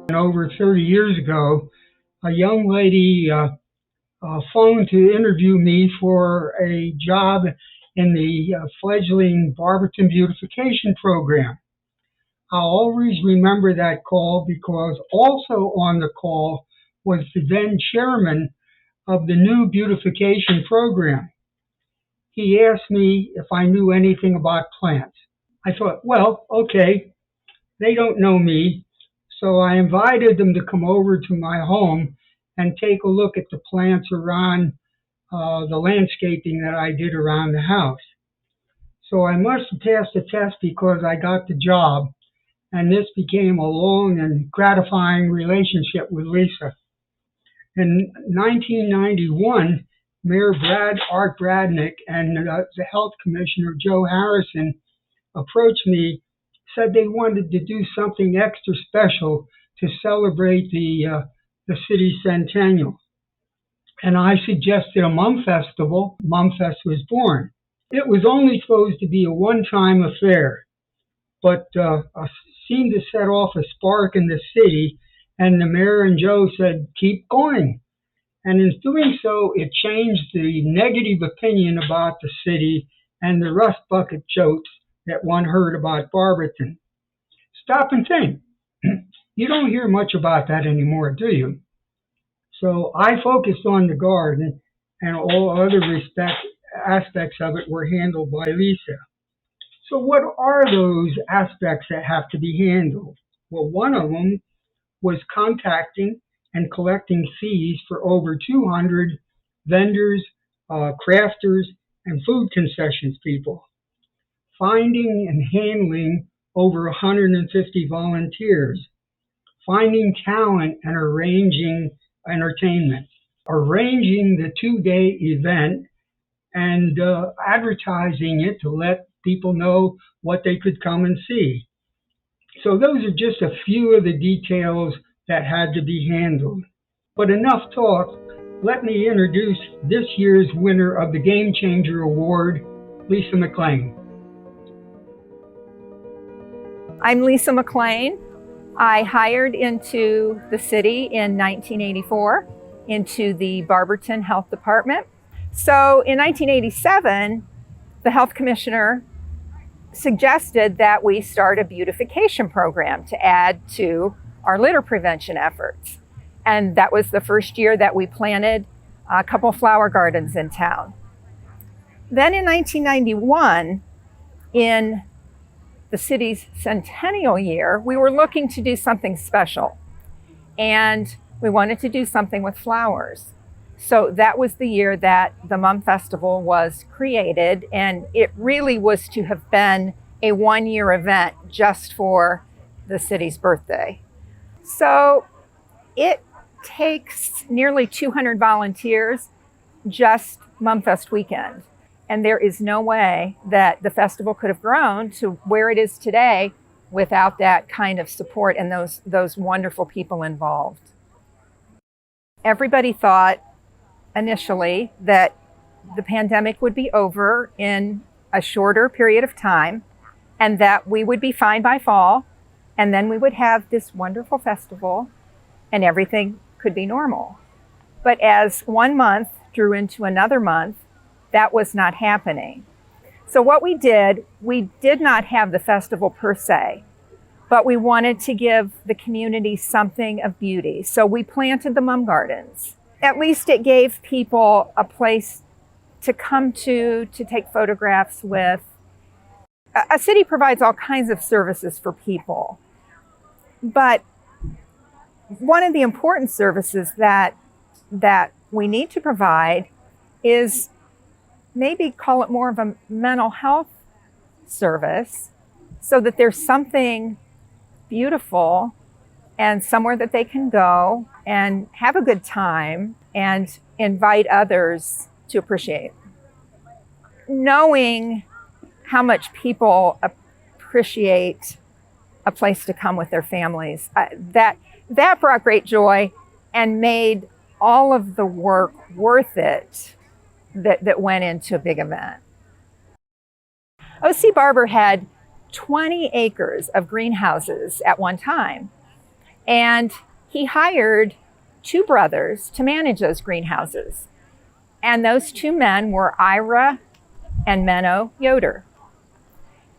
And over 30 years ago, a young lady phoned to interview me for a job in the fledgling Barberton beautification program. I'll always remember that call because also on the call was the then chairman of the new beautification program. He asked me if I knew anything about plants. I thought, well, okay, they don't know me, so I invited them to come over to my home and take a look at the plants around the landscaping that I did around the house. So I must have passed the test because I got the job, and this became a long and gratifying relationship with Lisa. In 1991, Mayor Art Bradnick and the Health Commissioner Joe Harrison approached me, said they wanted to do something extra special to celebrate the city's centennial. And I suggested a Mum Festival. Mumfest was born. It was only supposed to be a one-time affair, but seemed to set off a spark in the city, and the mayor and Joe said, keep going. And in doing so, it changed the negative opinion about the city and the rust bucket jokes that one heard about Barberton. Stop and think. You don't hear much about that anymore, do you? So I focused on the garden, and all other aspects of it were handled by Lisa. So what are those aspects that have to be handled? Well, one of them was contacting and collecting fees for over 200 vendors, crafters, and food concessions people. Finding and handling over 150 volunteers. Finding talent and arranging entertainment. Arranging the 2-day event and advertising it to let people know what they could come and see. So those are just a few of the details that had to be handled. But enough talk. Let me introduce this year's winner of the Game Changer Award, Lisa McLean. I'm Lisa McLean. I hired into the city in 1984 into the Barberton Health Department. So in 1987, the health commissioner suggested that we start a beautification program to add to our litter prevention efforts. And that was the first year that we planted a couple flower gardens in town. Then in 1991, in the city's centennial year, we were looking to do something special. And we wanted to do something with flowers. So that was the year that the Mum Festival was created, and it really was to have been a one-year event just for the city's birthday. So it takes nearly 200 volunteers just Mumfest weekend. And there is no way that the festival could have grown to where it is today without that kind of support and those wonderful people involved. Everybody thought initially that the pandemic would be over in a shorter period of time and that we would be fine by fall, and then we would have this wonderful festival and everything could be normal. But as one month drew into another month, that was not happening. So what we did not have the festival per se, but we wanted to give the community something of beauty. So we planted the Mum Gardens. At least it gave people a place to come to take photographs with. A city provides all kinds of services for people, but one of the important services that we need to provide is maybe call it more of a mental health service, so that there's something beautiful and somewhere that they can go and have a good time and invite others to appreciate. Knowing how much people appreciate a place to come with their families, that brought great joy and made all of the work worth it that went into a big event. O.C. Barber had 20 acres of greenhouses at one time. And he hired two brothers to manage those greenhouses. And those two men were Ira and Menno Yoder.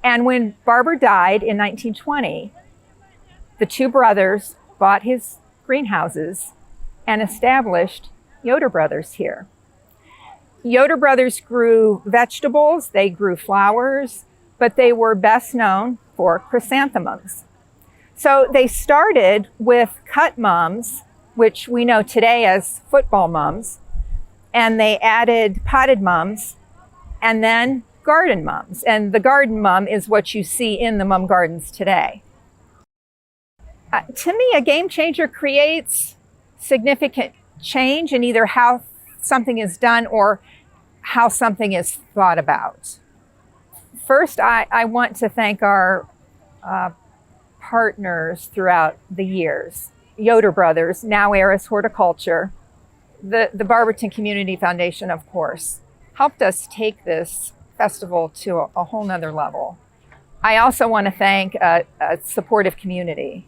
And when Barber died in 1920, the two brothers bought his greenhouses and established Yoder Brothers here. Yoder Brothers grew vegetables, they grew flowers, but they were best known for chrysanthemums. So they started with cut mums, which we know today as football mums, and they added potted mums, and then garden mums. And the garden mum is what you see in the mum gardens today. To me, a game changer creates significant change in either how something is done or how something is thought about. First, I want to thank our partners throughout the years. Yoder Brothers, now Eris Horticulture, the Barberton Community Foundation, of course, helped us take this festival to a whole nother level. I also want to thank a supportive community,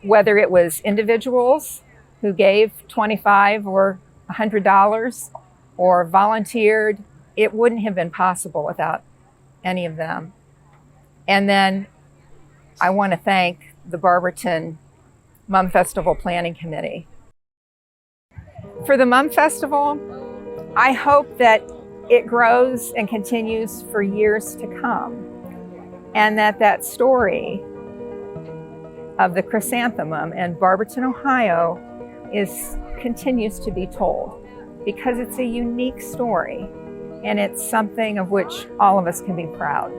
whether it was individuals who gave $25 or $100 or volunteered. It wouldn't have been possible without any of them. And then I want to thank the Barberton Mum Festival Planning Committee. For the Mum Festival, I hope that it grows and continues for years to come, and that story of the chrysanthemum in Barberton, Ohio continues to be told, because it's a unique story and it's something of which all of us can be proud.